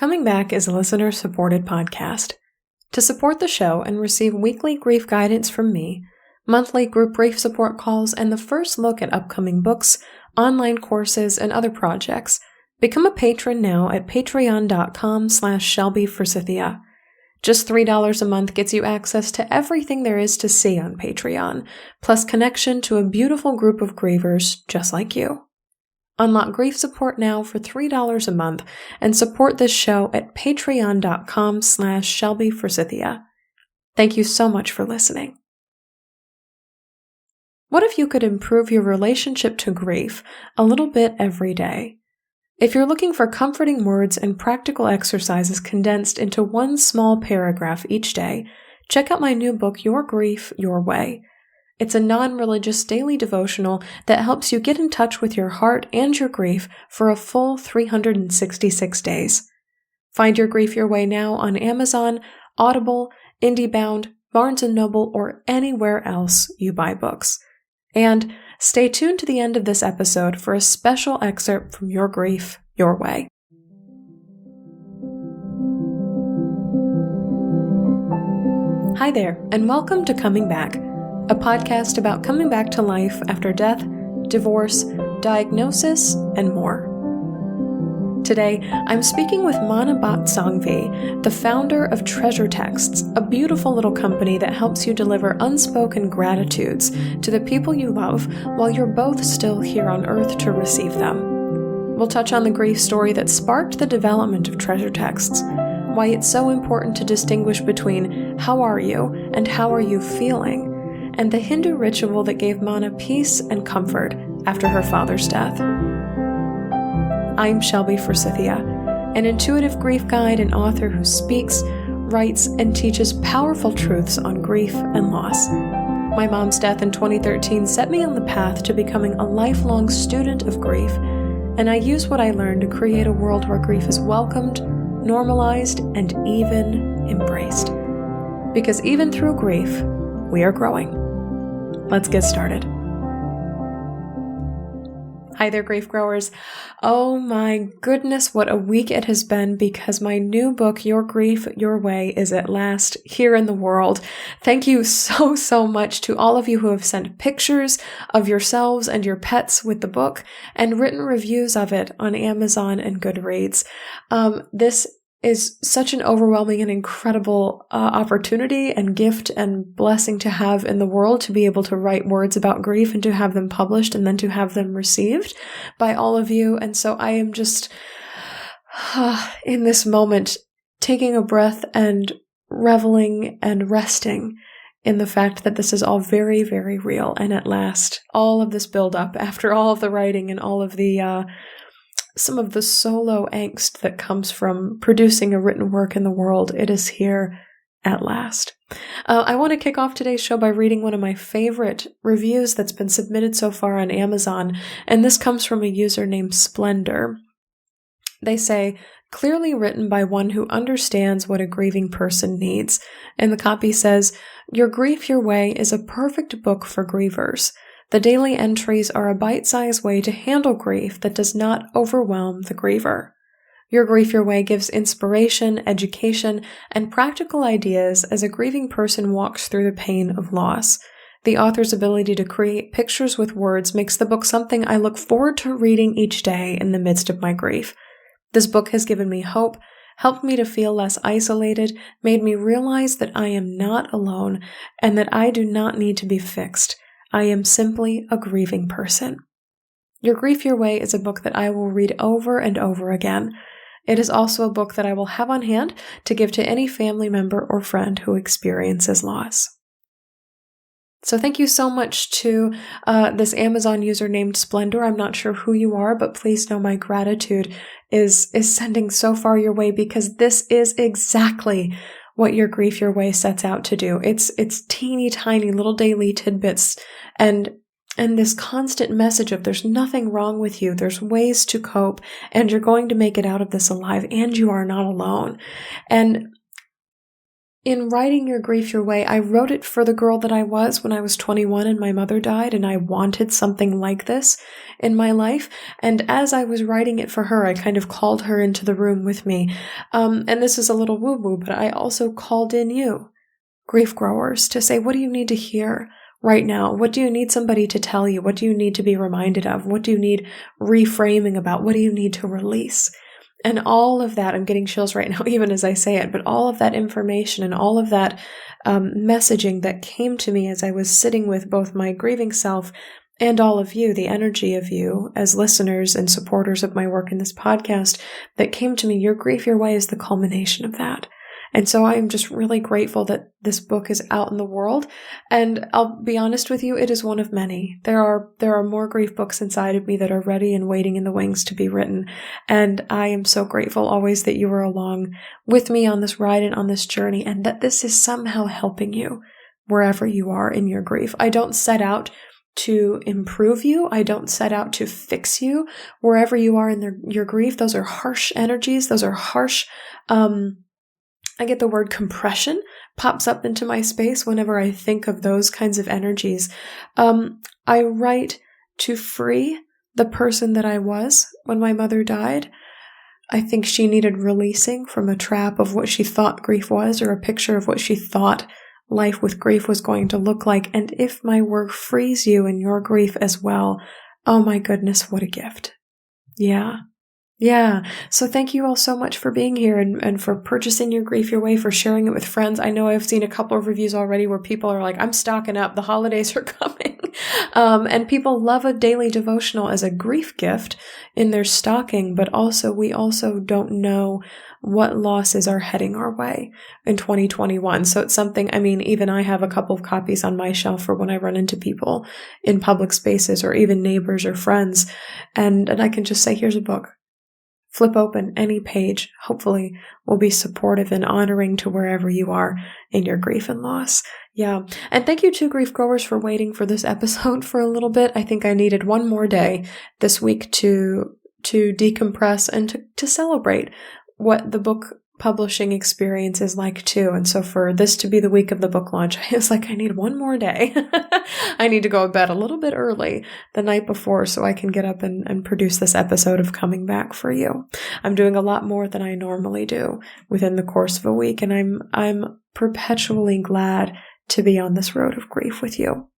Coming Back is a listener-supported podcast. To support the show and receive weekly grief guidance from me, monthly group grief support calls, and the first look at upcoming books, online courses, and other projects, become a patron now at patreon.com/ShelbyForsythia. Just $3 a month gets you access to everything there is to see on Patreon, plus connection to a beautiful group of grievers just like you. Unlock grief support now for $3 a month and support this show at patreon.com/ShelbyForsythia. Thank you so much for listening. What if you could improve your relationship to grief a little bit every day? If you're looking for comforting words and practical exercises condensed into one small paragraph each day, check out my new book, Your Grief, Your Way. It's a non-religious daily devotional that helps you get in touch with your heart and your grief for a full 366 days. Find Your Grief Your Way now on Amazon, Audible, IndieBound, Barnes & Noble, or anywhere else you buy books. And stay tuned to the end of this episode for a special excerpt from Your Grief, Your Way. Hi there, and welcome to Coming Back, a podcast about coming back to life after death, divorce, diagnosis, and more. Today, I'm speaking with Bhatt Sanghvi, the founder of Treasure Texts, a beautiful little company that helps you deliver unspoken gratitudes to the people you love while you're both still here on Earth to receive them. We'll touch on the grief story that sparked the development of Treasure Texts, why it's so important to distinguish between how are you and how are you feeling, and the Hindu ritual that gave Mana peace and comfort after her father's death. I'm Shelby Forsythia, an intuitive grief guide and author who speaks, writes, and teaches powerful truths on grief and loss. My mom's death in 2013 set me on the path to becoming a lifelong student of grief, and I use what I learned to create a world where grief is welcomed, normalized, and even embraced. Because even through grief, we are growing. Let's get started. Hi there, grief growers. Oh my goodness, what a week it has been because my new book, Your Grief, Your Way, is at last here in the world. Thank you so much to all of you who have sent pictures of yourselves and your pets with the book and written reviews of it on Amazon and Goodreads. This is such an overwhelming and incredible opportunity and gift and blessing to have in the world, to be able to write words about grief and to have them published and then to have them received by all of you. And so I am just in this moment taking a breath and reveling and resting in the fact that this is all very, very real. And at last, all of this build up after all of the writing and all of the some of the solo angst that comes from producing a written work in the world, it is here at last. I want to kick off today's show by reading one of my favorite reviews that's been submitted so far on Amazon, and this comes from a user named Splendor. They say, clearly written by one who understands what a grieving person needs. And the copy says, Your Grief, Your Way is a perfect book for grievers. The daily entries are a bite-sized way to handle grief that does not overwhelm the griever. Your Grief, Your Way gives inspiration, education, and practical ideas as a grieving person walks through the pain of loss. The author's ability to create pictures with words makes the book something I look forward to reading each day in the midst of my grief. This book has given me hope, helped me to feel less isolated, made me realize that I am not alone, and that I do not need to be fixed. I am simply a grieving person. Your Grief, Your Way is a book that I will read over and over again. It is also a book that I will have on hand to give to any family member or friend who experiences loss. So thank you so much to this Amazon user named Splendor. I'm not sure who you are, but please know my gratitude is sending so far your way, because this is exactly what Your Grief, Your Way sets out to do. It's teeny tiny little daily tidbits and this constant message of there's nothing wrong with you, there's ways to cope, and you're going to make it out of this alive, and you are not alone. And in writing Your Grief Your Way, I wrote it for the girl that I was when I was 21 and my mother died, and I wanted something like this in my life. And as I was writing it for her, I kind of called her into the room with me. And this is a little woo-woo, but I also called in you, grief growers, to say, what do you need to hear right now? What do you need somebody to tell you? What do you need to be reminded of? What do you need reframing about? What do you need to release? And all of that, I'm getting chills right now, even as I say it, but all of that information and all of that messaging that came to me as I was sitting with both my grieving self and all of you, the energy of you as listeners and supporters of my work in this podcast, that came to me, Your Grief Your Way is the culmination of that. And so I am just really grateful that this book is out in the world. And I'll be honest with you, it is one of many. There are more grief books inside of me that are ready and waiting in the wings to be written. And I am so grateful always that you were along with me on this ride and on this journey, and that this is somehow helping you wherever you are in your grief. I don't set out to improve you. I don't set out to fix you wherever you are in your grief. Those are harsh energies. Those are harsh, I get the word compression pops up into my space whenever I think of those kinds of energies. I write to free the person that I was when my mother died. I think she needed releasing from a trap of what she thought grief was, or a picture of what she thought life with grief was going to look like. And if my work frees you in your grief as well, oh my goodness, what a gift. Yeah. So thank you all so much for being here and for purchasing Your Grief Your Way, for sharing it with friends. I know I've seen a couple of reviews already where people are like, I'm stocking up. The holidays are coming. And people love a daily devotional as a grief gift in their stocking, but we also don't know what losses are heading our way in 2021. So it's something, even I have a couple of copies on my shelf for when I run into people in public spaces or even neighbors or friends. And I can just say, here's a book. Flip open any page, hopefully will be supportive and honoring to wherever you are in your grief and loss. Yeah. And thank you to grief growers for waiting for this episode for a little bit. I think I needed one more day this week to decompress and to celebrate what the book publishing experience is like too. And so for this to be the week of the book launch, I was like, I need one more day. I need to go to bed a little bit early the night before so I can get up and produce this episode of Coming Back for you. I'm doing a lot more than I normally do within the course of a week, and I'm perpetually glad to be on this road of grief with you.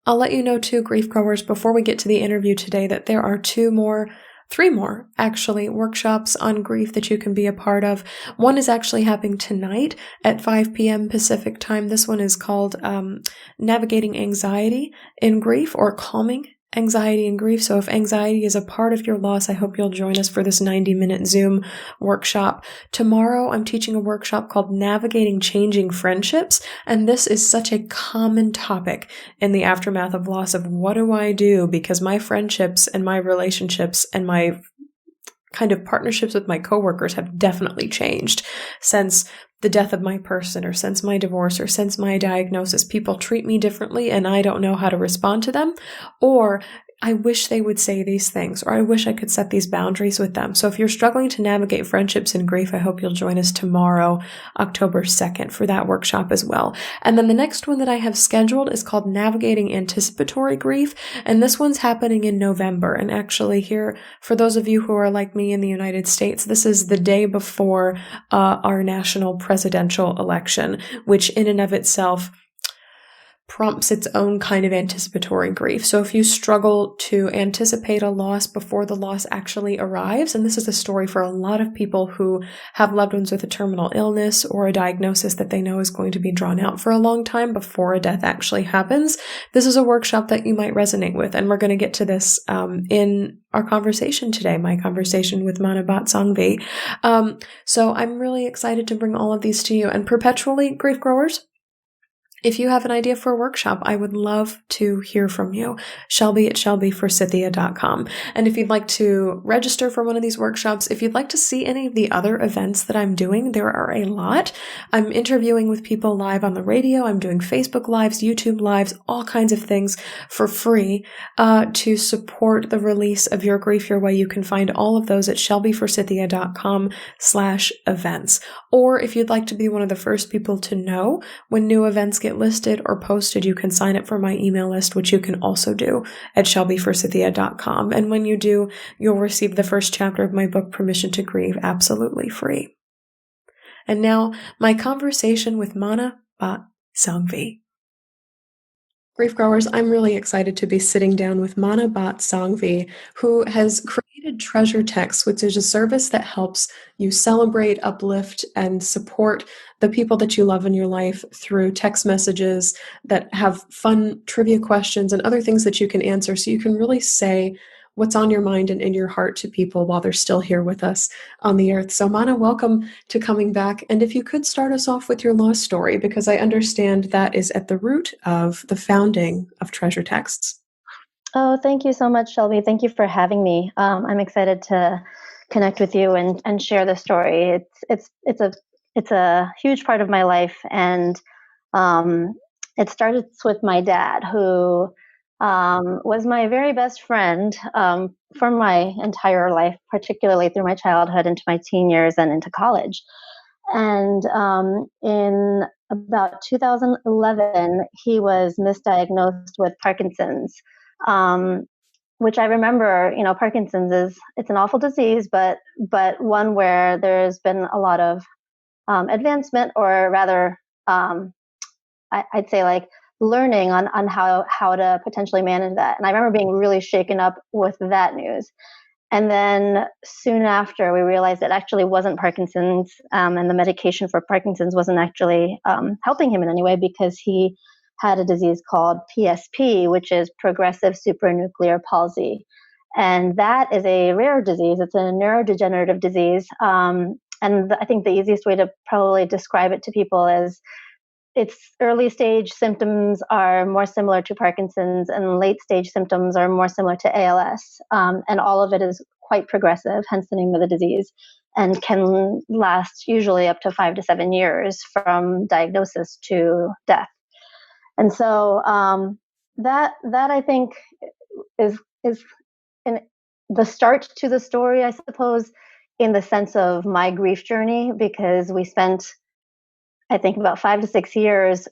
I'll let you know too, grief growers, before we get to the interview today, that there are three more, actually, workshops on grief that you can be a part of. One is actually happening tonight at 5 p.m. Pacific time. This one is called Navigating Anxiety in Grief, or Calming Anxiety in Grief. So if anxiety is a part of your loss, I hope you'll join us for this 90-minute Zoom workshop. Tomorrow, I'm teaching a workshop called Navigating Changing Friendships, and this is such a common topic in the aftermath of loss of what do I do? Because my friendships and my relationships and my kind of partnerships with my coworkers have definitely changed since the death of my person, or since my divorce, or since my diagnosis. People treat me differently and I don't know how to respond to them, or I wish they would say these things, or I wish I could set these boundaries with them. So if you're struggling to navigate friendships and grief, I hope you'll join us tomorrow, October 2nd, for that workshop as well. And then the next one that I have scheduled is called Navigating Anticipatory Grief, and this one's happening in November. And actually here, for those of you who are like me in the United States, this is the day before our national presidential election, which in and of itself prompts its own kind of anticipatory grief. So if you struggle to anticipate a loss before the loss actually arrives, and this is a story for a lot of people who have loved ones with a terminal illness or a diagnosis that they know is going to be drawn out for a long time before a death actually happens, this is a workshop that you might resonate with. And we're going to get to this in our conversation today, my conversation with Bhatt Sanghvi. So I'm really excited to bring all of these to you. And perpetually, grief growers, If you have an idea for a workshop, I would love to hear from you. Shelby@shelbyforsythia.com. And if you'd like to register for one of these workshops, if you'd like to see any of the other events that I'm doing, there are a lot. I'm interviewing with people live on the radio. I'm doing Facebook Lives, YouTube Lives, all kinds of things for free to support the release of Your Grief Your Way. You can find all of those at shelbyforsythia.com/events. Or if you'd like to be one of the first people to know when new events get listed or posted, you can sign up for my email list, which you can also do at shelbyforsythia.com. And when you do, you'll receive the first chapter of my book, Permission to Grieve, absolutely free. And now, my conversation with Mana Bhatt Sanghvi. Grief Growers, I'm really excited to be sitting down with Mana Bhatt Sanghvi, who has created Treasure Texts, which is a service that helps you celebrate, uplift, and support the people that you love in your life through text messages that have fun trivia questions and other things that you can answer, so you can really say what's on your mind and in your heart to people while they're still here with us on the earth. So Mana, welcome to coming back. And if you could start us off with your lost story, because I understand that is at the root of the founding of Treasure Texts. Oh, thank you so much, Shelby. Thank you for having me. I'm excited to connect with you and share the story. It's a huge part of my life, and it started with my dad, who was my very best friend for my entire life, particularly through my childhood into my teen years and into college. And in about 2011, he was misdiagnosed with Parkinson's, um, which I remember. Parkinson's it's an awful disease, but one where there's been a lot of advancement, or rather, I'd say like learning on how to potentially manage that. And I remember being really shaken up with that news. And then soon after, we realized it actually wasn't Parkinson's, and the medication for Parkinson's wasn't actually helping him in any way, because he had a disease called PSP, which is progressive supranuclear palsy. And that is a rare disease. It's a neurodegenerative disease. And I think the easiest way to probably describe it to people is its early stage symptoms are more similar to Parkinson's, and late stage symptoms are more similar to ALS. And all of it is quite progressive, hence the name of the disease, and can last usually up to 5 to 7 years from diagnosis to death. And so that I think is in the start to the story, I suppose, in the sense of my grief journey, because we spent, I think, about 5 to 6 years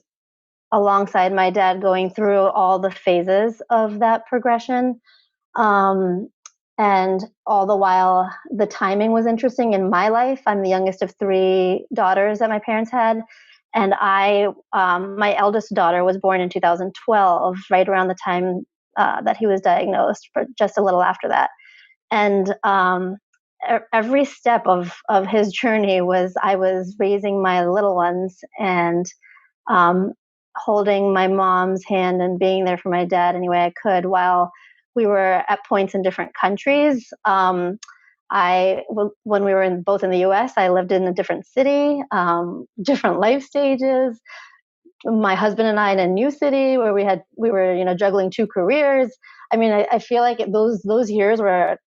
alongside my dad going through all the phases of that progression. And all the while, the timing was interesting in my life. I'm the youngest of 3 daughters that my parents had. And my eldest daughter was born in 2012, right around the time that he was diagnosed, for just a little after that. And every step of his journey I was raising my little ones, and holding my mom's hand and being there for my dad any way I could, while we were at points in different countries. When we were both in the U.S., I lived in a different city, different life stages. My husband and I in a new city where we were juggling 2 careers. I mean, I feel like those years were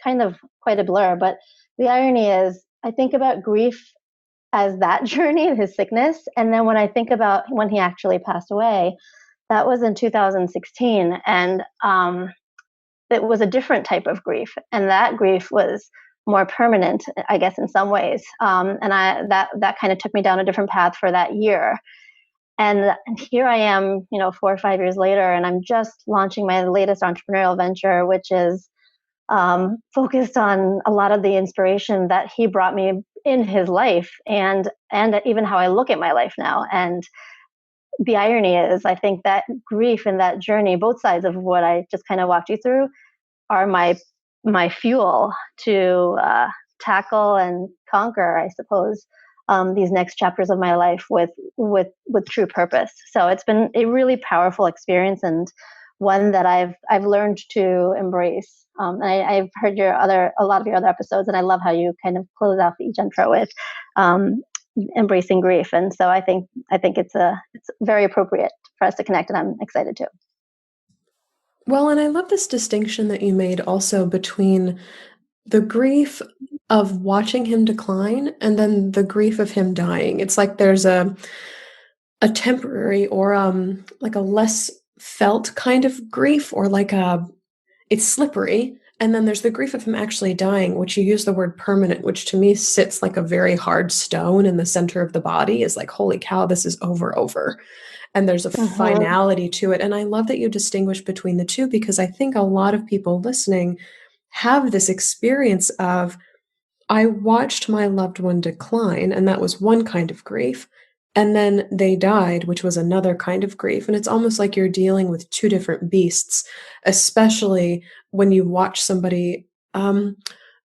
kind of quite a blur. But the irony is, I think about grief as that journey, his sickness, and then when I think about when he actually passed away, that was in 2016, and it was a different type of grief, and that grief was more permanent, I guess, in some ways. And that kind of took me down a different path for that year. And here I am, 4 or 5 years later, and I'm just launching my latest entrepreneurial venture, which is focused on a lot of the inspiration that he brought me in his life, and even how I look at my life now. And the irony is, I think that grief and that journey, both sides of what I just kind of walked you through, are my fuel to tackle and conquer, I suppose, these next chapters of my life with true purpose. So it's been a really powerful experience, and one that I've learned to embrace. And I've heard a lot of your other episodes, and I love how you kind of close out each intro with embracing grief. And so I think it's very appropriate for us to connect, and I'm excited to. Well, and I love this distinction that you made also between the grief of watching him decline and then the grief of him dying. It's like there's a temporary or like a less felt kind of grief, or like a it's slippery. And then there's the grief of him actually dying, which you use the word permanent, which to me sits like a very hard stone in the center of the body, is like, holy cow, this is over. And there's a Mm-hmm. finality to it. And I love that you distinguish between the two, because I think a lot of people listening have this experience of, I watched my loved one decline, and that was one kind of grief. And then they died, which was another kind of grief. And it's almost like you're dealing with two different beasts, especially when you watch somebody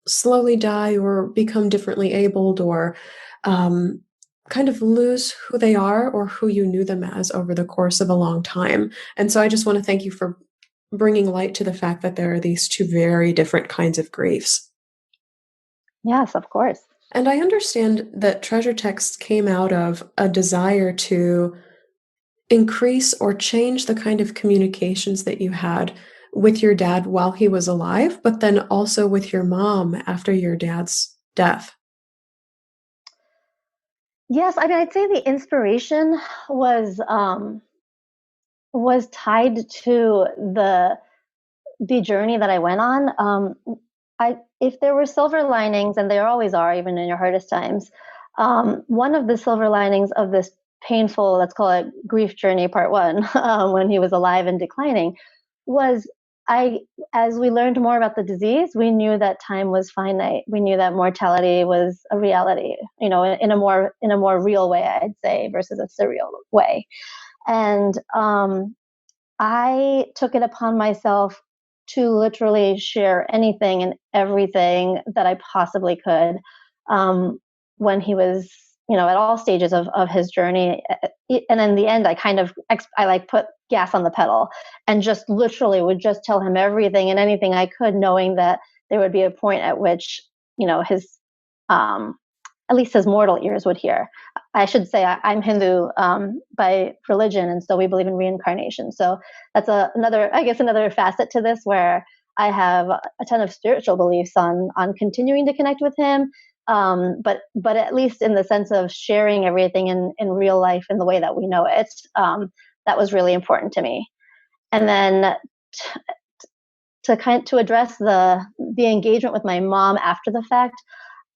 slowly die or become differently abled, or um, kind of lose who they are or who you knew them as over the course of a long time. And so I just want to thank you for bringing light to the fact that there are these two very different kinds of griefs. Yes, of course. And I understand that treasure text came out of a desire to increase or change the kind of communications that you had with your dad while he was alive, but then also with your mom after your dad's death. Yes, I mean, I'd say the inspiration was tied to the journey that I went on. I If there were silver linings, and there always are, even in your hardest times, one of the silver linings of this painful, let's call it grief journey, part one, when he was alive and declining, was I, as we learned more about the disease, we knew that time was finite. We knew that mortality was a reality, in a more real way, I'd say, versus a surreal way. And I took it upon myself to literally share anything and everything that I possibly could, um, when he was, at all stages of his journey. And in the end, I kind of, I like put gas on the pedal and just literally would just tell him everything and anything I could, knowing that there would be a point at which, his, um, at least his mortal ears would hear. I should say I'm Hindu by religion, and so we believe in reincarnation. So that's another facet to this, where I have a ton of spiritual beliefs on continuing to connect with him, but at least in the sense of sharing everything in real life in the way that we know it. That was really important to me. And then to address the engagement with my mom after the fact,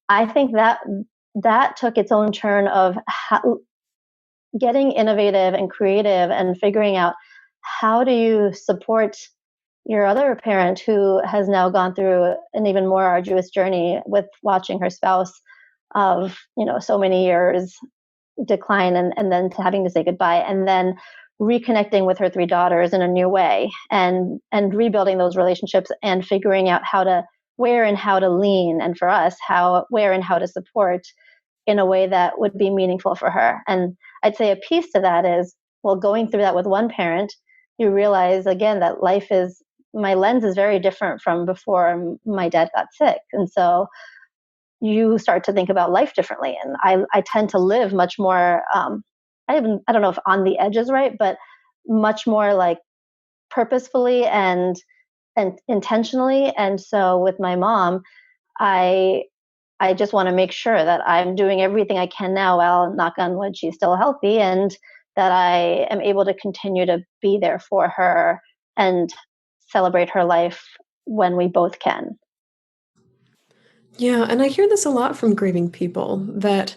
I think that took its own turn of getting innovative and creative and figuring out, how do you support your other parent who has now gone through an even more arduous journey with watching her spouse of so many years decline, and then to having to say goodbye, and then reconnecting with her three daughters in a new way, and rebuilding those relationships, and figuring out where and how to lean, and for us, where and how to support in a way that would be meaningful for her. And I'd say a piece to that is, well, going through that with one parent, you realize again that my lens is very different from before my dad got sick. And so you start to think about life differently. And I tend to live much more, I don't know if on the edge is right, but much more like purposefully and intentionally. And so with my mom, I I just want to make sure that I'm doing everything I can now, while, knock on wood, she's still healthy, and that I am able to continue to be there for her and celebrate her life when we both can. Yeah, and I hear this a lot from grieving people, that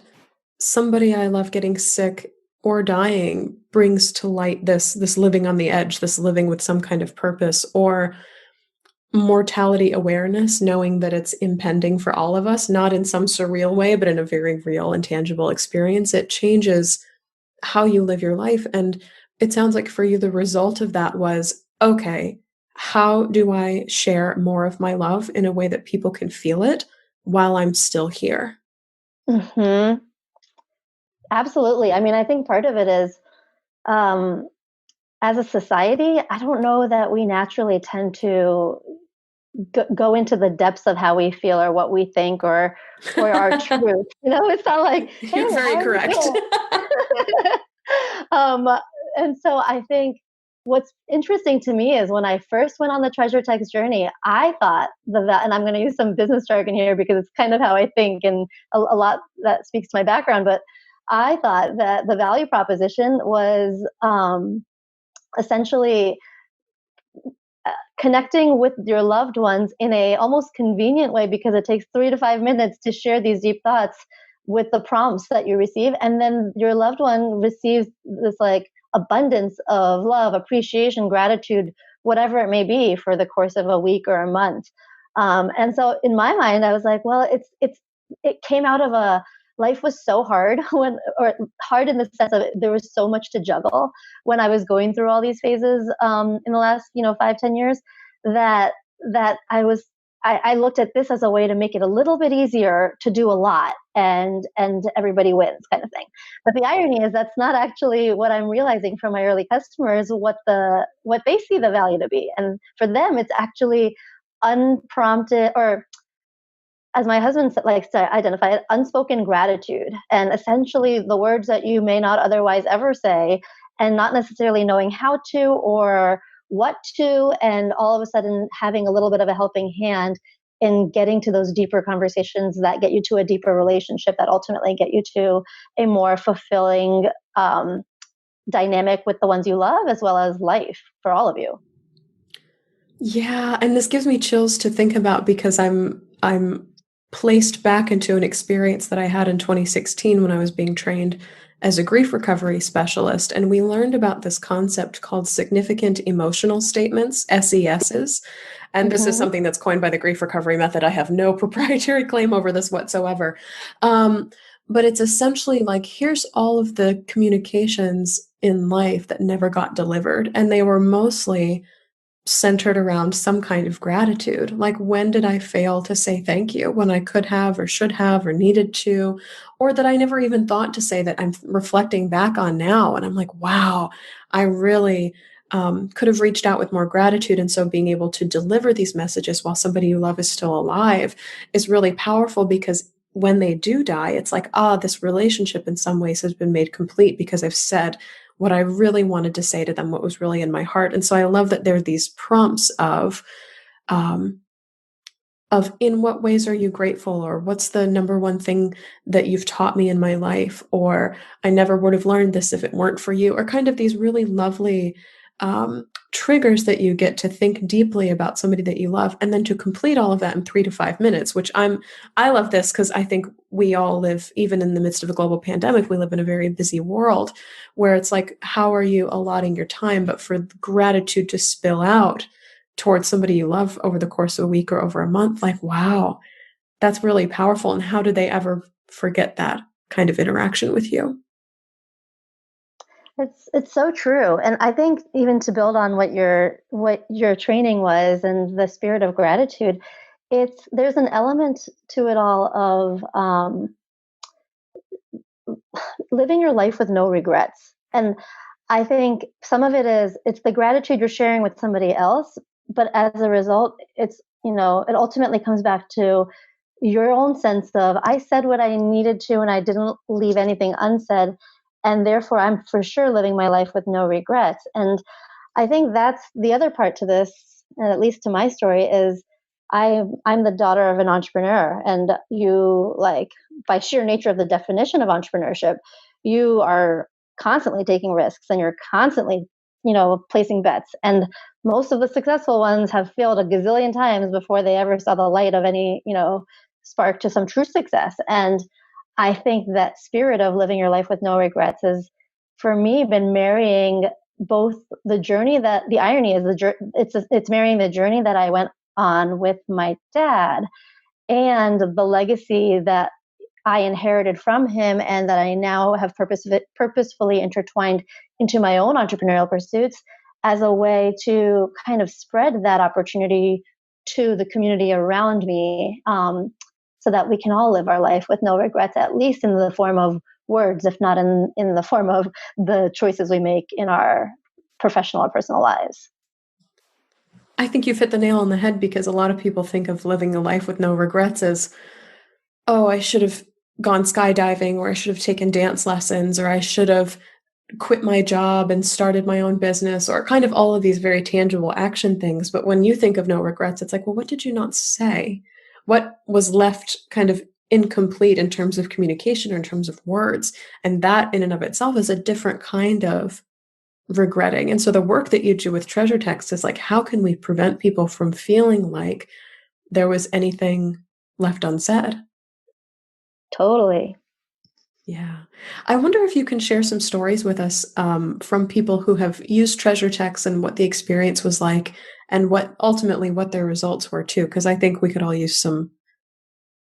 somebody I love getting sick or dying brings to light this living on the edge, this living with some kind of purpose, or mortality awareness, knowing that it's impending for all of us, not in some surreal way, but in a very real and tangible experience. It changes how you live your life. And it sounds like for you, the result of that was, okay, how do I share more of my love in a way that people can feel it while I'm still here? Hmm. Absolutely. I mean, I think part of it is, um, as a society, I don't know that we naturally tend to go into the depths of how we feel or what we think or our truth. It's not like, hey, You're very how are you correct. doing? um, and so I think what's interesting to me is when I first went on the treasure text journey, I thought and I'm going to use some business jargon here because it's kind of how I think and a lot that speaks to my background, but I thought that the value proposition was essentially connecting with your loved ones in a almost convenient way because it takes 3 to 5 minutes to share these deep thoughts with the prompts that you receive, and then your loved one receives this like abundance of love, appreciation, gratitude, whatever it may be, for the course of a week or a month. And so in my mind I was like, well, it came out of a life was so hard or hard in the sense of there was so much to juggle when I was going through all these phases in the last 5-10 years, that I looked at this as a way to make it a little bit easier to do a lot, and everybody wins kind of thing. But the irony is that's not actually what I'm realizing from my early customers, what they see the value to be. And for them it's actually unprompted, or as my husband likes to identify it, unspoken gratitude. And essentially the words that you may not otherwise ever say, and not necessarily knowing how to or what to, and all of a sudden having a little bit of a helping hand in getting to those deeper conversations that get you to a deeper relationship that ultimately get you to a more fulfilling dynamic with the ones you love, as well as life for all of you. Yeah, and this gives me chills to think about because I'm placed back into an experience that I had in 2016 when I was being trained as a grief recovery specialist, and we learned about this concept called significant emotional statements, SESs. And this is Mm-hmm. something that's coined by the grief recovery method. I have no proprietary claim over this whatsoever. Um, but it's essentially like, here's all of the communications in life that never got delivered, and they were mostly centered around some kind of gratitude. Like, when did I fail to say thank you when I could have or should have or needed to, or that I never even thought to say, that I'm reflecting back on now? And I'm like, wow, I really could have reached out with more gratitude. And so being able to deliver these messages while somebody you love is still alive is really powerful, because when they do die, it's like, this relationship in some ways has been made complete because I've said what I really wanted to say to them, what was really in my heart. And so I love that there are these prompts um, of in what ways are you grateful, or what's the number one thing that you've taught me in my life, or I never would have learned this if it weren't for you, or kind of these really lovely triggers that you get to think deeply about somebody that you love, and then to complete all of that in 3 to 5 minutes, which I love this because I think we all live, even in the midst of a global pandemic, we live in a very busy world where it's like, how are you allotting your time? But for gratitude to spill out towards somebody you love over the course of a week or over a month, like, wow, that's really powerful. And how do they ever forget that kind of interaction with you? It's so true. And I think even to build on what your training was and the spirit of gratitude, there's an element to it all of living your life with no regrets. And I think some of it's the gratitude you're sharing with somebody else, but as a result, it ultimately comes back to your own sense of, I said what I needed to and I didn't leave anything unsaid, and therefore I'm for sure living my life with no regrets. And I think that's the other part to this, and at least to my story, is I'm the daughter of an entrepreneur, and you, like, by sheer nature of the definition of entrepreneurship, you are constantly taking risks and you're constantly, placing bets. And most of the successful ones have failed a gazillion times before they ever saw the light of any, spark to some true success. And I think that spirit of living your life with no regrets has, for me, been marrying both the journey that the irony is it's marrying the journey that I went on with my dad and the legacy that I inherited from him and that I now have purposefully intertwined into my own entrepreneurial pursuits as a way to kind of spread that opportunity to the community around me, so that we can all live our life with no regrets, at least in the form of words, if not in the form of the choices we make in our professional or personal lives. I think you've hit the nail on the head because a lot of people think of living a life with no regrets as, oh, I should have gone skydiving, or I should have taken dance lessons, or I should have quit my job and started my own business, or kind of all of these very tangible action things. But when you think of no regrets, it's like, well, what did you not say? What was left kind of incomplete in terms of communication or in terms of words? And that in and of itself is a different kind of regretting. And so the work that you do with treasure text is like, how can we prevent people from feeling like there was anything left unsaid? Totally. Yeah. I wonder if you can share some stories with us from people who have used treasure texts and what the experience was like and what ultimately what their results were too, because I think we could all use some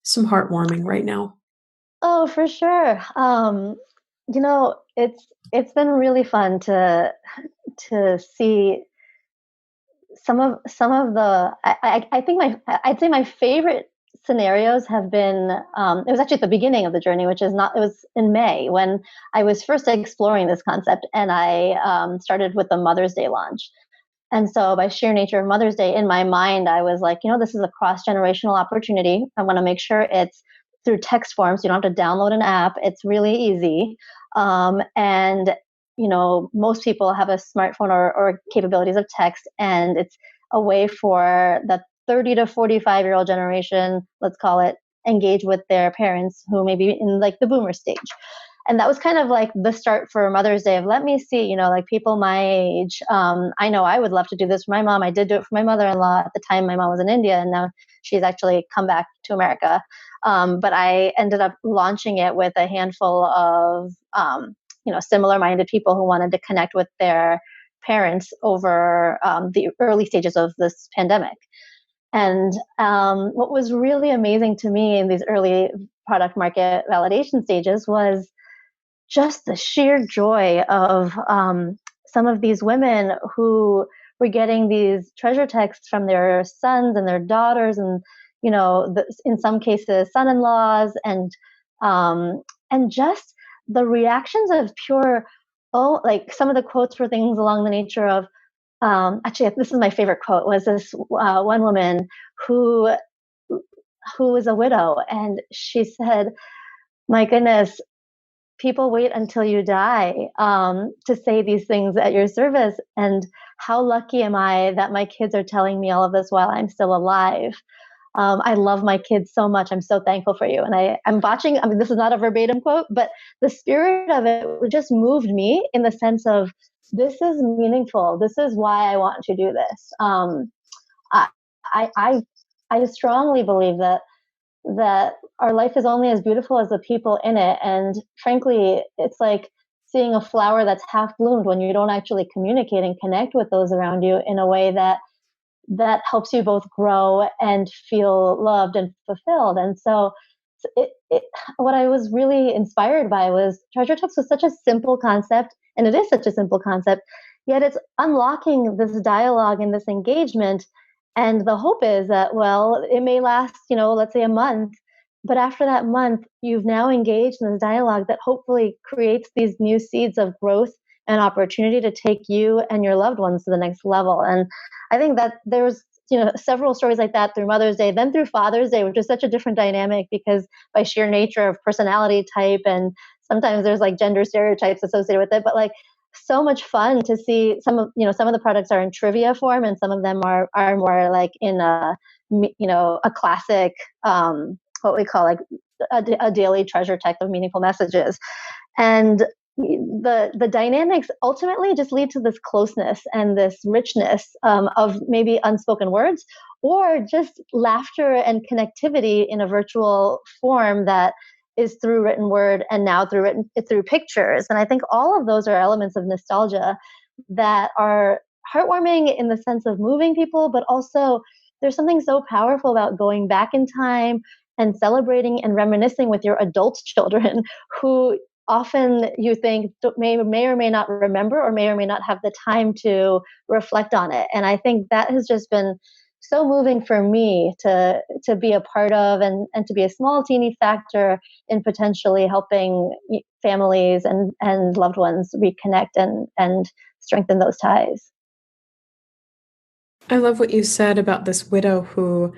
heartwarming right now. Oh, for sure. It's been really fun to see some of the I think my I'd say my favorite scenarios have been it was actually at the beginning of the journey, which is not it was in May when I was first exploring this concept, and I started with the Mother's Day launch. And so, by sheer nature of Mother's Day, in my mind, I was like, this is a cross generational opportunity. I want to make sure it's through text form, so you don't have to download an app. It's really easy. And, most people have a smartphone or capabilities of text, and it's a way for the 30 to 45-year-old generation, let's call it, engage with their parents who may be in like the boomer stage. And that was kind of like the start for Mother's Day of let me see, like people my age. I know I would love to do this for my mom. I did do it for my mother-in-law at the time my mom was in India, and now she's actually come back to America. But I ended up launching it with a handful of, similar-minded people who wanted to connect with their parents over the early stages of this pandemic. And what was really amazing to me in these early product market validation stages was just the sheer joy of some of these women who were getting these treasure texts from their sons and their daughters, and in some cases, son-in-laws, and just the reactions of pure, oh, like some of the quotes were things along the nature of, actually, this is my favorite quote. Was this one woman who who was a widow, and she said, "My goodness, people wait until you die to say these things at your service. And how lucky am I that my kids are telling me all of this while I'm still alive? I love my kids so much. I'm so thankful for you." And I'm botching. I mean, this is not a verbatim quote, but the spirit of it just moved me in the sense of this is meaningful. This is why I want to do this. I, I, I, I strongly believe that our life is only as beautiful as the people in it. And frankly, it's like seeing a flower that's half bloomed when you don't actually communicate and connect with those around you in a way that helps you both grow and feel loved and fulfilled. And so what I was really inspired by was treasure text was such a simple concept, and it is such a simple concept, yet it's unlocking this dialogue and this engagement. And the hope is that, well, it may last, let's say a month, but after that month, you've now engaged in this dialogue that hopefully creates these new seeds of growth and opportunity to take you and your loved ones to the next level. And I think that there's several stories like that through Mother's Day, then through Father's Day, which is such a different dynamic because by sheer nature of personality type, and sometimes there's like gender stereotypes associated with it, but like so much fun to see some of the products are in trivia form, and some of them are more like in a classic what we call like a daily treasure text of meaningful messages. And the dynamics ultimately just lead to this closeness and this richness of maybe unspoken words, or just laughter and connectivity in a virtual form that is through written word, and now through pictures. And I think all of those are elements of nostalgia that are heartwarming in the sense of moving people, but also there's something so powerful about going back in time and celebrating and reminiscing with your adult children who often you think may or may not remember, or may not have the time to reflect on it. And I think that has just been so moving for me to be a part of, and to be a small teeny factor in potentially helping families and loved ones reconnect and strengthen those ties. I love what you said about this widow who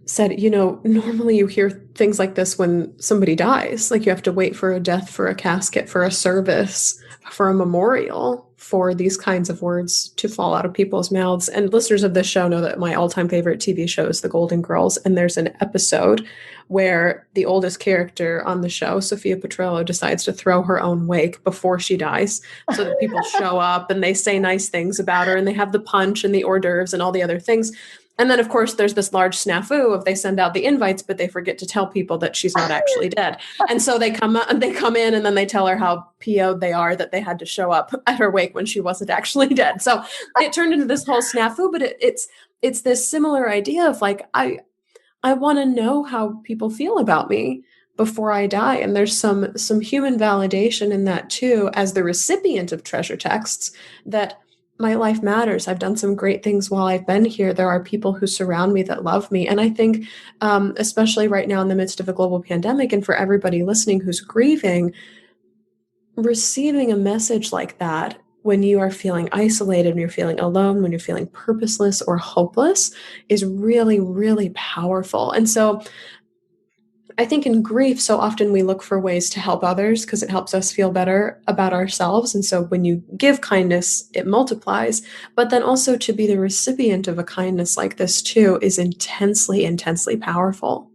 said, normally you hear things like this when somebody dies. Like you have to wait for a death, for a casket, for a service, for a memorial, for these kinds of words to fall out of people's mouths. And listeners of this show know that my all-time favorite TV show is The Golden Girls. And there's an episode where the oldest character on the show, Sophia Petrello, decides to throw her own wake before she dies so that people show up and they say nice things about her and they have the punch and the hors d'oeuvres and all the other things. And then, of course, there's this large snafu of they send out the invites, but they forget to tell people that she's not actually dead. And so they come in and then they tell her how PO'd they are that they had to show up at her wake when she wasn't actually dead. So it turned into this whole snafu, but it's this similar idea of like, I want to know how people feel about me before I die. And there's some human validation in that too, as the recipient of treasure texts, that my life matters. I've done some great things while I've been here. There are people who surround me that love me. And I think, especially right now in the midst of a global pandemic, and for everybody listening who's grieving, receiving a message like that when you are feeling isolated, when you're feeling alone, when you're feeling purposeless or hopeless is really, really powerful. And so I think in grief, so often we look for ways to help others because it helps us feel better about ourselves. And so when you give kindness, it multiplies. But then also to be the recipient of a kindness like this too is intensely, intensely powerful.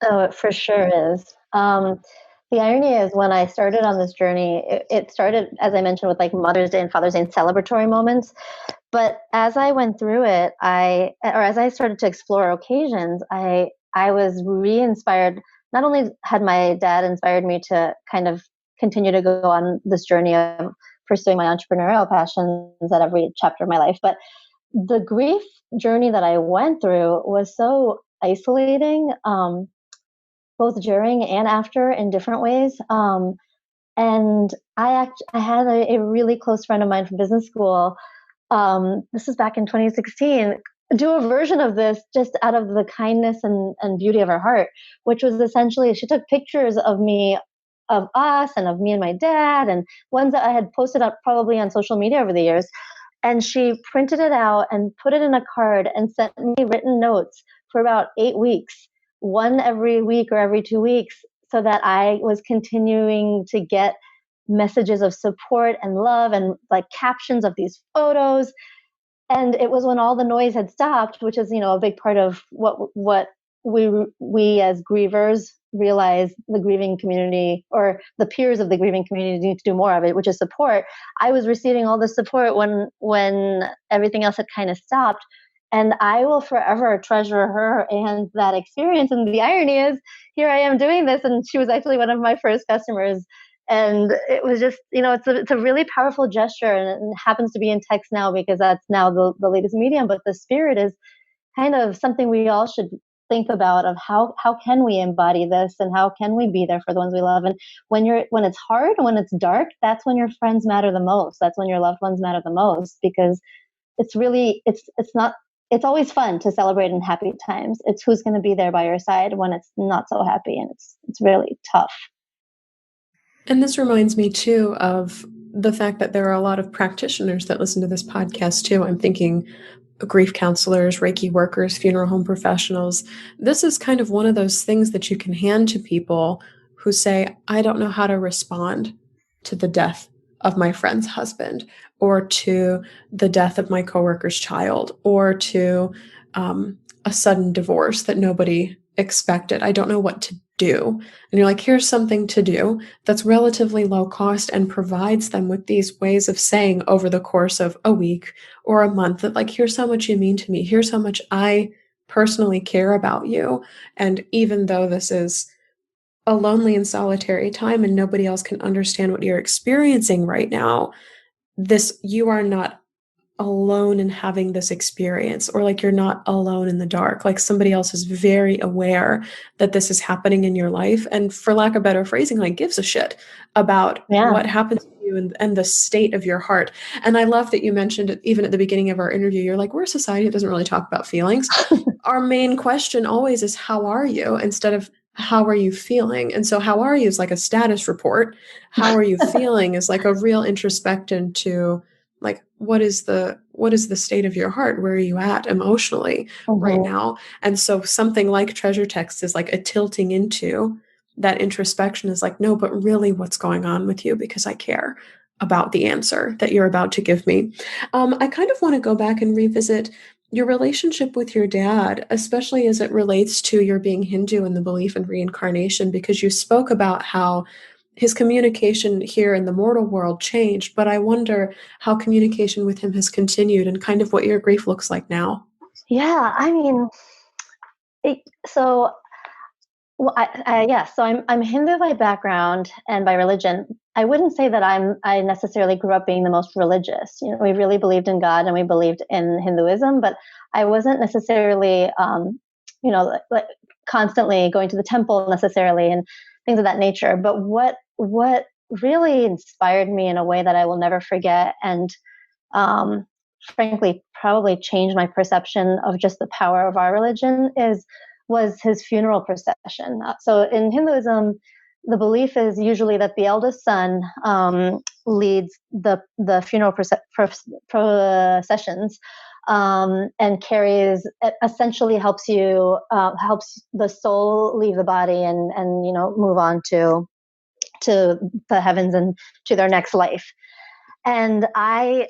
Oh, it for sure is. The irony is when I started on this journey, it started, as I mentioned, with like Mother's Day and Father's Day and celebratory moments. But as I went through it, as I started to explore occasions, I was re-inspired. Not only had my dad inspired me to kind of continue to go on this journey of pursuing my entrepreneurial passions at every chapter of my life, but the grief journey that I went through was so isolating, both during and after in different ways. And I had a really close friend of mine from business school. This is back in 2016. Do a version of this just out of the kindness and beauty of her heart, which was essentially she took pictures of me, of us, and of me and my dad, and ones that I had posted up probably on social media over the years. And she printed it out and put it in a card and sent me written notes for about 8 weeks, one every week or every 2 weeks, so that I was continuing to get messages of support and love and like captions of these photos. And it was when all the noise had stopped, which is, a big part of what we as grievers realize the grieving community or the peers of the grieving community need to do more of it, which is support. I was receiving all the support when everything else had kind of stopped. And I will forever treasure her and that experience. And the irony is, here I am doing this, and she was actually one of my first customers. And it was just, it's a really powerful gesture, and it happens to be in text now because that's now the latest medium. But the spirit is kind of something we all should think about, of how can we embody this and how can we be there for the ones we love. And when it's hard, when it's dark, that's when your friends matter the most. That's when your loved ones matter the most, because it's always fun to celebrate in happy times. It's who's going to be there by your side when it's not so happy, and it's really tough. And this reminds me too of the fact that there are a lot of practitioners that listen to this podcast too. I'm thinking grief counselors, Reiki workers, funeral home professionals. This is kind of one of those things that you can hand to people who say, I don't know how to respond to the death of my friend's husband, or to the death of my coworker's child, or to a sudden divorce that nobody expected. I don't know what to do. And you're like, here's something to do that's relatively low cost and provides them with these ways of saying over the course of a week or a month that, like, here's how much you mean to me. Here's how much I personally care about you. And even though this is a lonely and solitary time and nobody else can understand what you're experiencing right now, you are not alone in having this experience, or like you're not alone in the dark. Like somebody else is very aware that this is happening in your life, and for lack of better phrasing, like gives a shit about what happens to you and the state of your heart. And I love that you mentioned it even at the beginning of our interview. You're like, we're a society that doesn't really talk about feelings. Our main question always is, how are you, instead of how are you feeling? And so how are you is like a status report. How are you feeling is like a real introspection to like what is the state of your heart? Where are you at emotionally right Mm-hmm. now? And so something like treasure text is like a tilting into that introspection, is like, no, but really what's going on with you, because I care about the answer that you're about to give me. I kind of want to go back and revisit your relationship with your dad, especially as it relates to your being Hindu and the belief in reincarnation, because you spoke about how his communication here in the mortal world changed, but I wonder how communication with him has continued and kind of what your grief looks like now. Yeah, I mean, so well, yeah, so I'm Hindu by background and by religion. I wouldn't say that I necessarily grew up being the most religious. You know, we really believed in God and we believed in Hinduism, but I wasn't necessarily, like constantly going to the temple necessarily and things of that nature. But what really inspired me in a way that I will never forget, and um, frankly probably changed my perception of just the power of our religion, is was his funeral procession. So in Hinduism, the belief is usually that the eldest son leads the funeral processions, and carries, essentially helps the soul leave the body and move on to the heavens and to their next life. And I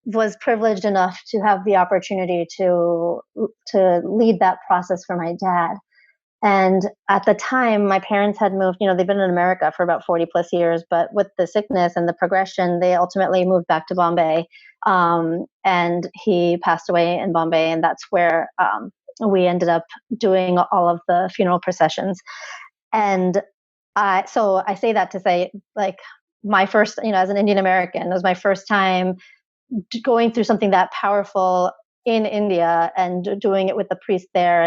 was privileged enough to have the opportunity to lead that process for my dad. And at the time, my parents had moved. You know, they've been in America for about 40 plus years, but with the sickness and the progression, they ultimately moved back to Bombay. And he passed away in Bombay, and that's where we ended up doing all of the funeral processions. And so I say that to say, like, my first, as an Indian American, it was my first time going through something that powerful in India and doing it with the priest there,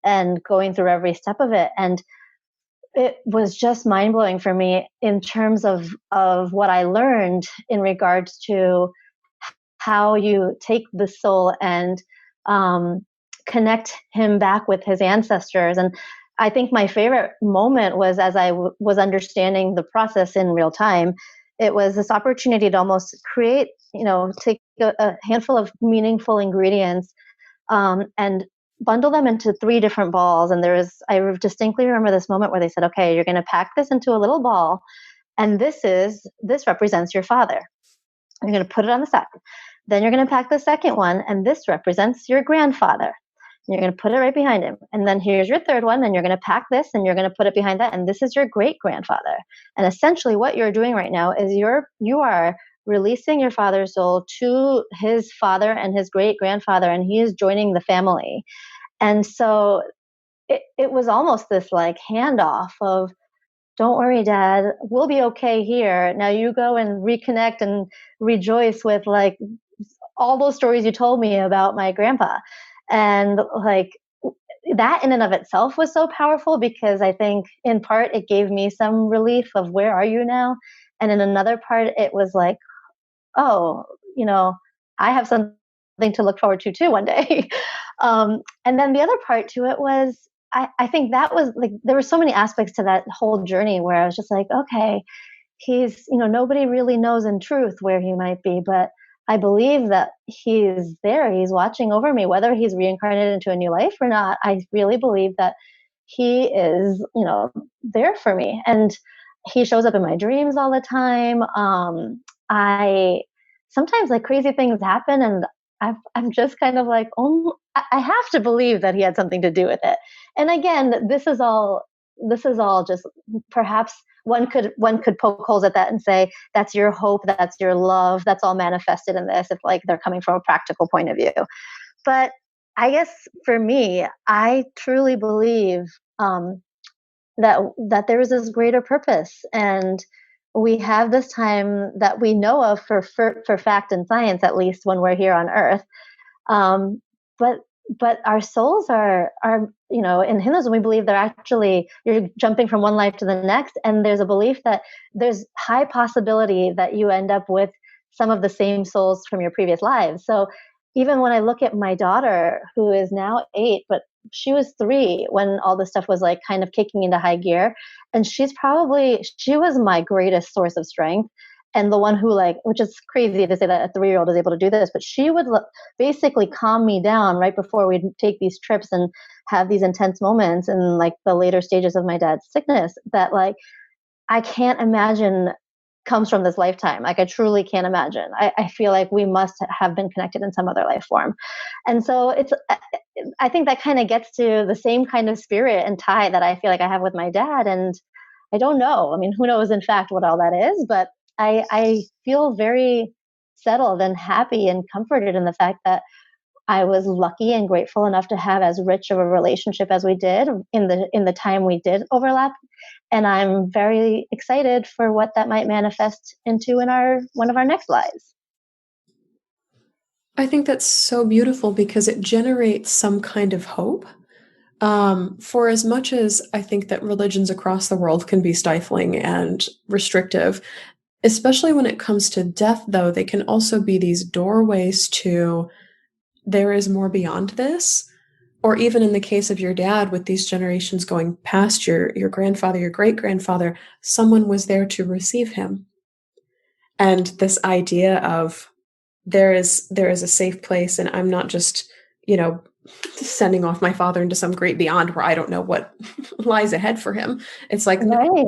and going through every step of it. And it was just mind blowing for me in terms of what I learned in regards to how you take the soul and connect him back with his ancestors. And I think my favorite moment was as I was understanding the process in real time. It was this opportunity to almost create, take a handful of meaningful ingredients, and bundle them into three different balls. And I distinctly remember this moment where they said, okay, you're going to pack this into a little ball. And this represents your father. You're going to put it on the side. Then you're going to pack the second one, and this represents your grandfather. And you're going to put it right behind him. And then here's your third one, and you're going to pack this, and you're going to put it behind that, and this is your great grandfather. And essentially, what you're doing right now is you are releasing your father's soul to his father and his great grandfather, and he is joining the family. And so it was almost this like handoff of, don't worry, Dad, we'll be okay here. Now you go and reconnect and rejoice with like all those stories you told me about my grandpa. And like that in and of itself was so powerful, because I think in part it gave me some relief of where are you now? And in another part, it was like, oh, I have something to look forward to too one day. And then the other part to it was, I think that was like, there were so many aspects to that whole journey where I was just like, okay, he's, nobody really knows in truth where he might be, but I believe that he's there. He's watching over me, whether he's reincarnated into a new life or not. I really believe that he is, there for me. And he shows up in my dreams all the time. I sometimes like crazy things happen, and I'm just kind of like, oh, I have to believe that he had something to do with it. And again, this is all just perhaps one could poke holes at that and say that's your hope, that's your love, that's all manifested in this, if like they're coming from a practical point of view. But I guess for me, I truly believe that there is this greater purpose, and we have this time that we know of for fact and science, at least when we're here on Earth. Um, but but our souls are in Hinduism we believe they're actually, you're jumping from one life to the next, and there's a belief that there's high possibility that you end up with some of the same souls from your previous lives. So even when I look at my daughter, who is now 8, but she was 3 when all this stuff was like kind of kicking into high gear, and she was my greatest source of strength. and the one who, like, which is crazy to say that a 3-year-old is able to do this, but she would basically calm me down right before we'd take these trips and have these intense moments in like the later stages of my dad's sickness that like I can't imagine comes from this lifetime. Like I truly can't imagine. I feel like we must have been connected in some other life form. And so I think that kind of gets to the same kind of spirit and tie that I feel like I have with my dad. And I don't know. I mean, who knows in fact what all that is, but I feel very settled and happy and comforted in the fact that I was lucky and grateful enough to have as rich of a relationship as we did in the time we did overlap, and I'm very excited for what that might manifest into in our one of our next lives. I think that's so beautiful because it generates some kind of hope. For as much as I think that religions across the world can be stifling and restrictive, especially when it comes to death, though, they can also be these doorways to there is more beyond this. Or even in the case of your dad, with these generations going past your grandfather, your great grandfather, someone was there to receive him. And this idea of there is a safe place, and I'm not just, you know, sending off my father into some great beyond where I don't know what lies ahead for him. It's like, no, Right.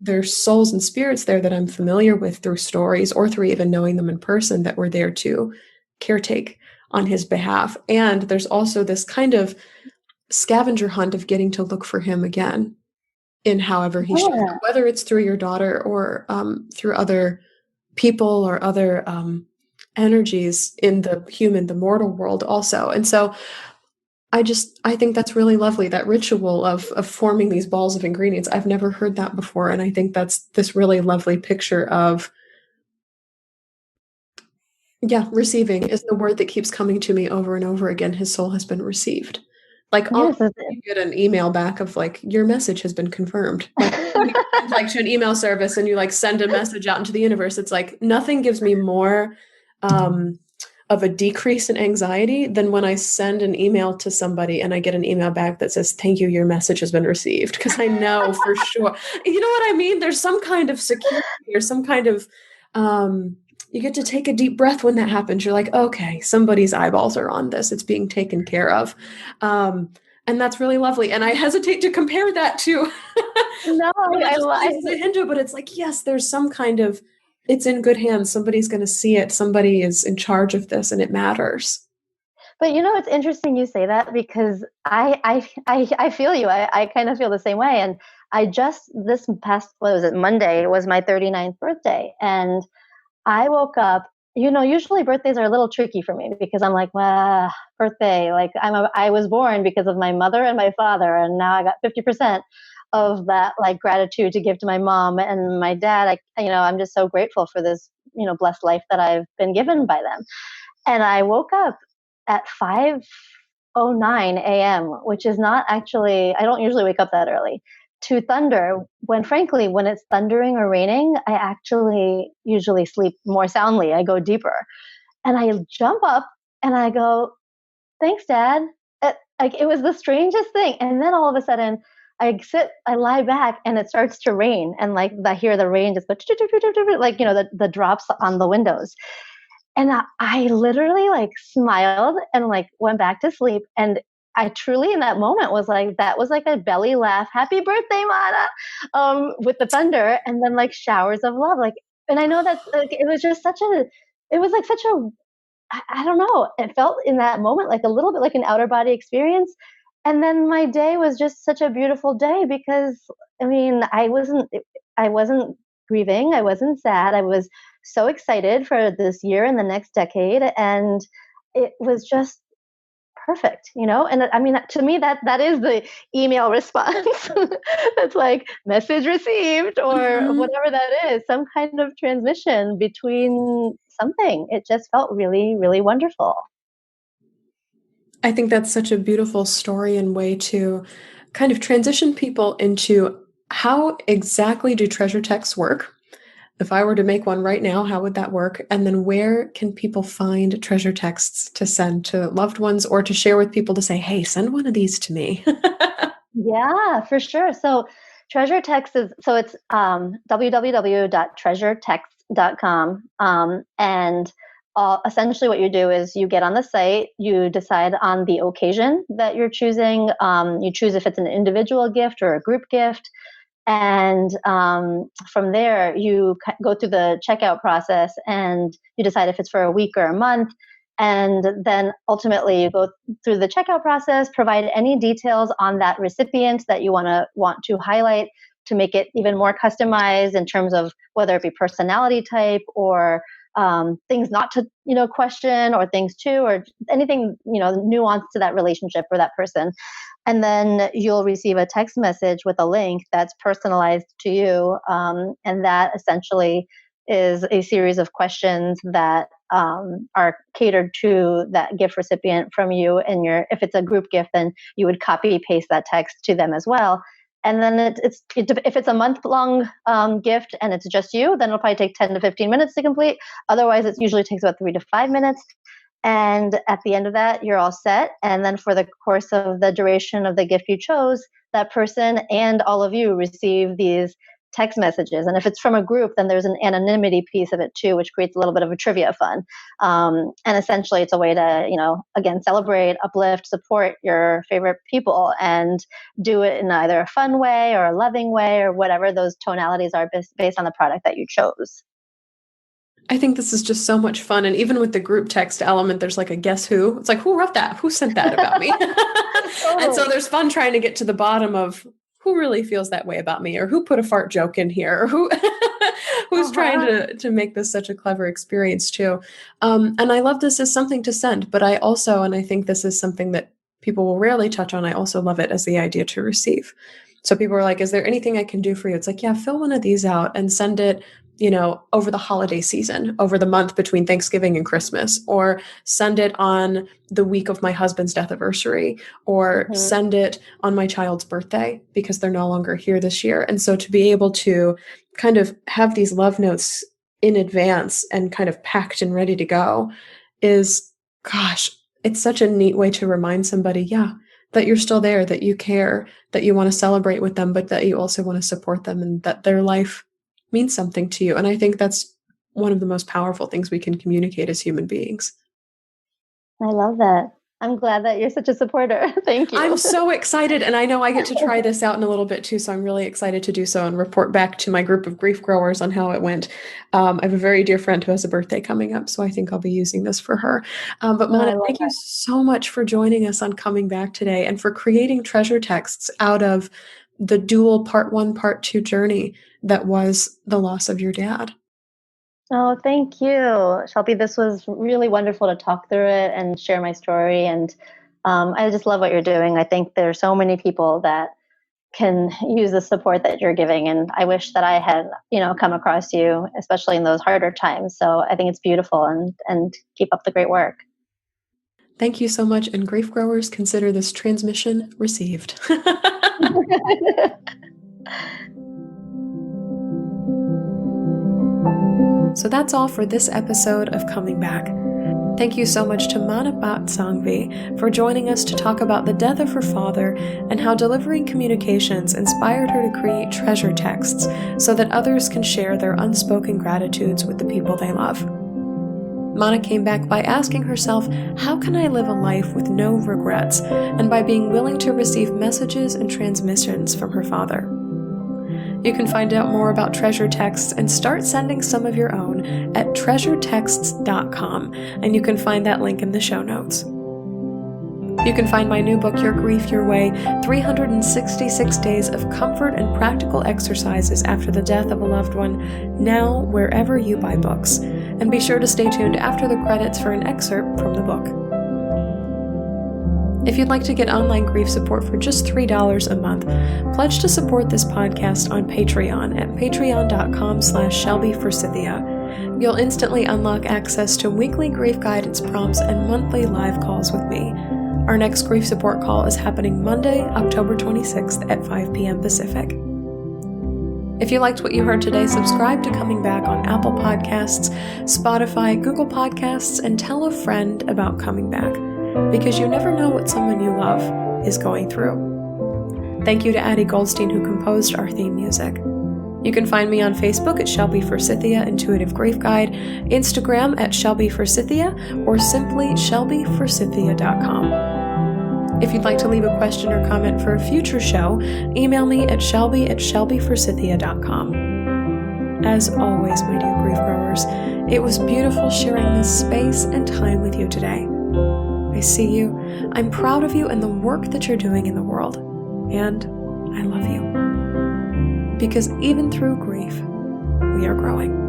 there's souls and spirits there that I'm familiar with through stories or through even knowing them in person that were there to caretake on his behalf. And there's also this kind of scavenger hunt of getting to look for him again in however he shows Yeah. up, whether it's through your daughter or through other people or other energies in the mortal world also. And so I think that's really lovely, that ritual of forming these balls of ingredients. I've never heard that before. And I think that's this really lovely picture of, yeah, receiving is the word that keeps coming to me over and over again. His soul has been received. Like almost Yes. you get an email back of like, your message has been confirmed. Like when you get like to an email service and you like send a message out into the universe, it's like nothing gives me more of a decrease in anxiety than when I send an email to somebody and I get an email back that says, thank you, your message has been received. Because I know for sure. You know what I mean? There's some kind of security or some kind of you get to take a deep breath when that happens. You're like, okay, somebody's eyeballs are on this. It's being taken care of. And that's really lovely. And I hesitate to compare that to No, religious beliefs as a Hindu, but it's like, yes, there's some kind of, it's in good hands. Somebody's going to see it. Somebody is in charge of this and it matters. but you know, it's interesting you say that because I feel you. I kind of feel the same way. And I just this past what was it Monday was my 39th birthday, and I woke up. You know, usually birthdays are a little tricky for me because I'm like, well, birthday. Like I was born because of my mother and my father, and now I got 50% of that like gratitude to give to my mom and my dad. I'm just so grateful for this, blessed life that I've been given by them. And I woke up at 5:09 a.m., which is not actually, I don't usually wake up that early, to thunder. When frankly, when it's thundering or raining, I actually usually sleep more soundly. I go deeper. And I jump up and I go, thanks, Dad. It was the strangest thing. And then all of a sudden, I lie back and it starts to rain. And like I hear the rain just go, like, the drops on the windows. And I literally like smiled and like went back to sleep. And I truly in that moment was like, that was like a belly laugh. Happy birthday, Mana. With the thunder and then like showers of love. Like, and I know that like, it was just it was like such a, I don't know. It felt in that moment like a little bit like an outer body experience. And then my day was just such a beautiful day because I mean, I wasn't grieving. I wasn't sad. I was so excited for this year and the next decade. And it was just perfect. And I mean, to me, that is the email response. That's like message received or Mhm. whatever that is, some kind of transmission between something. It just felt really, really wonderful. I think that's such a beautiful story and way to kind of transition people into how exactly do treasure texts work? If I were to make one right now, how would that work? And then where can people find treasure texts to send to loved ones or to share with people to say, hey, send one of these to me? Yeah, for sure. So Treasure Text is so it's www.treasuretext bhattsanghvi.com. And essentially what you do is you get on the site, you decide on the occasion that you're choosing. You choose if it's an individual gift or a group gift. And from there, you go through the checkout process and you decide if it's for a week or a month. And then ultimately you go through the checkout process, provide any details on that recipient that you want to highlight to make it even more customized in terms of whether it be personality type or things not to, question, or things to, or anything, nuance to that relationship or that person. And then you'll receive a text message with a link that's personalized to you. And that essentially is a series of questions that are catered to that gift recipient from you. And if it's a group gift, then you would copy paste that text to them as well. And then if it's a month-long gift and it's just you, then it'll probably take 10 to 15 minutes to complete. Otherwise, it usually takes about 3 to 5 minutes. And at the end of that, you're all set. And then for the course of the duration of the gift you chose, that person and all of you receive these text messages. And if it's from a group, then there's an anonymity piece of it too, which creates a little bit of a trivia fun. And essentially it's a way to, again, celebrate, uplift, support your favorite people and do it in either a fun way or a loving way or whatever those tonalities are based on the product that you chose. I think this is just so much fun. And even with the group text element, there's like a guess who. It's like, who wrote that? Who sent that about me? Totally. And so there's fun trying to get to the bottom of who really feels that way about me, or who put a fart joke in here, or who's trying to make this such a clever experience too. And I love this as something to send, but I also, and I think this is something that people will rarely touch on, I also love it as the idea to receive. So people are like, is there anything I can do for you? It's like, yeah, fill one of these out and send it, over the holiday season, over the month between Thanksgiving and Christmas, or send it on the week of my husband's death anniversary, or send it on my child's birthday because they're no longer here this year. And so to be able to kind of have these love notes in advance and kind of packed and ready to go is, gosh, it's such a neat way to remind somebody, that you're still there, that you care, that you want to celebrate with them, but that you also want to support them and that their life means something to you. And I think that's one of the most powerful things we can communicate as human beings. I love that. I'm glad that you're such a supporter. Thank you. I'm so excited. And I know I get to try this out in a little bit too. So I'm really excited to do so and report back to my group of grief growers on how it went. I have a very dear friend who has a birthday coming up, so I think I'll be using this for her. But Mana, thank you so much for joining us on Coming Back today and for creating treasure texts out of the dual part 1, part 2 journey that was the loss of your dad. Oh, thank you, Shelby. This was really wonderful to talk through it and share my story. And I just love what you're doing. I think there are so many people that can use the support that you're giving. And I wish that I had, come across you, especially in those harder times. So I think it's beautiful and keep up the great work. Thank you so much. And grief growers, consider this transmission received. So that's all for this episode of Coming Back. Thank you so much to Bhatt Sanghvi for joining us to talk about the death of her father and how delivering communications inspired her to create treasure texts so that others can share their unspoken gratitudes with the people they love. Mana came back by asking herself, how can I live a life with no regrets, and by being willing to receive messages and transmissions from her father. You can find out more about treasure texts and start sending some of your own at treasuretexts.com, and you can find that link in the show notes. You can find my new book, Your Grief, Your Way, 366 Days of Comfort and Practical Exercises After the Death of a Loved One, now wherever you buy books. And be sure to stay tuned after the credits for an excerpt from the book. If you'd like to get online grief support for just $3 a month, pledge to support this podcast on Patreon at patreon.com/ShelbyForsythia. You'll instantly unlock access to weekly grief guidance prompts and monthly live calls with me. Our next grief support call is happening Monday, October 26th at 5 p.m. Pacific. If you liked what you heard today, subscribe to Coming Back on Apple Podcasts, Spotify, Google Podcasts, and tell a friend about Coming Back, because you never know what someone you love is going through. Thank you to Addie Goldstein, who composed our theme music. You can find me on Facebook at Shelby Forsythia Intuitive Grief Guide, Instagram at Shelby Forsythia, or simply shelbyforsythia.com. If you'd like to leave a question or comment for a future show, email me at shelby@shelbyforsythia.com. As always, my dear grief growers, it was beautiful sharing this space and time with you today. I see you, I'm proud of you and the work that you're doing in the world, and I love you. Because even through grief, we are growing.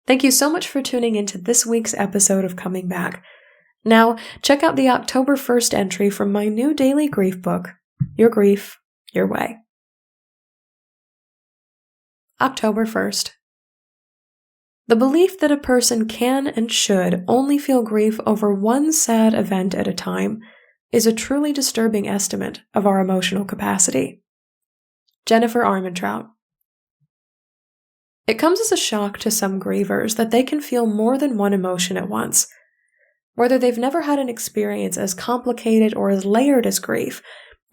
Thank you so much for tuning into this week's episode of Coming Back. Now, check out the October 1st entry from my new daily grief book, Your Grief, Your Way. October 1st. The belief that a person can and should only feel grief over one sad event at a time is a truly disturbing estimate of our emotional capacity. Jennifer Armentrout. It comes as a shock to some grievers that they can feel more than one emotion at once. Whether they've never had an experience as complicated or as layered as grief,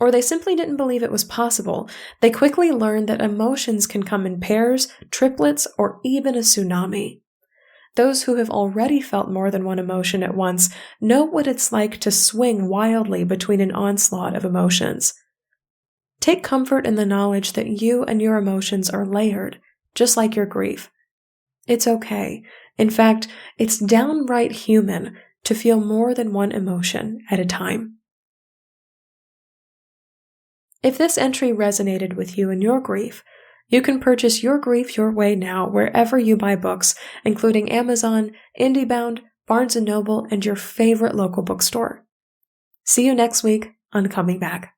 or they simply didn't believe it was possible, they quickly learn that emotions can come in pairs, triplets, or even a tsunami. Those who have already felt more than one emotion at once know what it's like to swing wildly between an onslaught of emotions. Take comfort in the knowledge that you and your emotions are layered, just like your grief. It's okay. In fact, it's downright human to feel more than one emotion at a time. If this entry resonated with you in your grief, you can purchase Your Grief, Your Way now wherever you buy books, including Amazon, IndieBound, Barnes & Noble, and your favorite local bookstore. See you next week on Coming Back.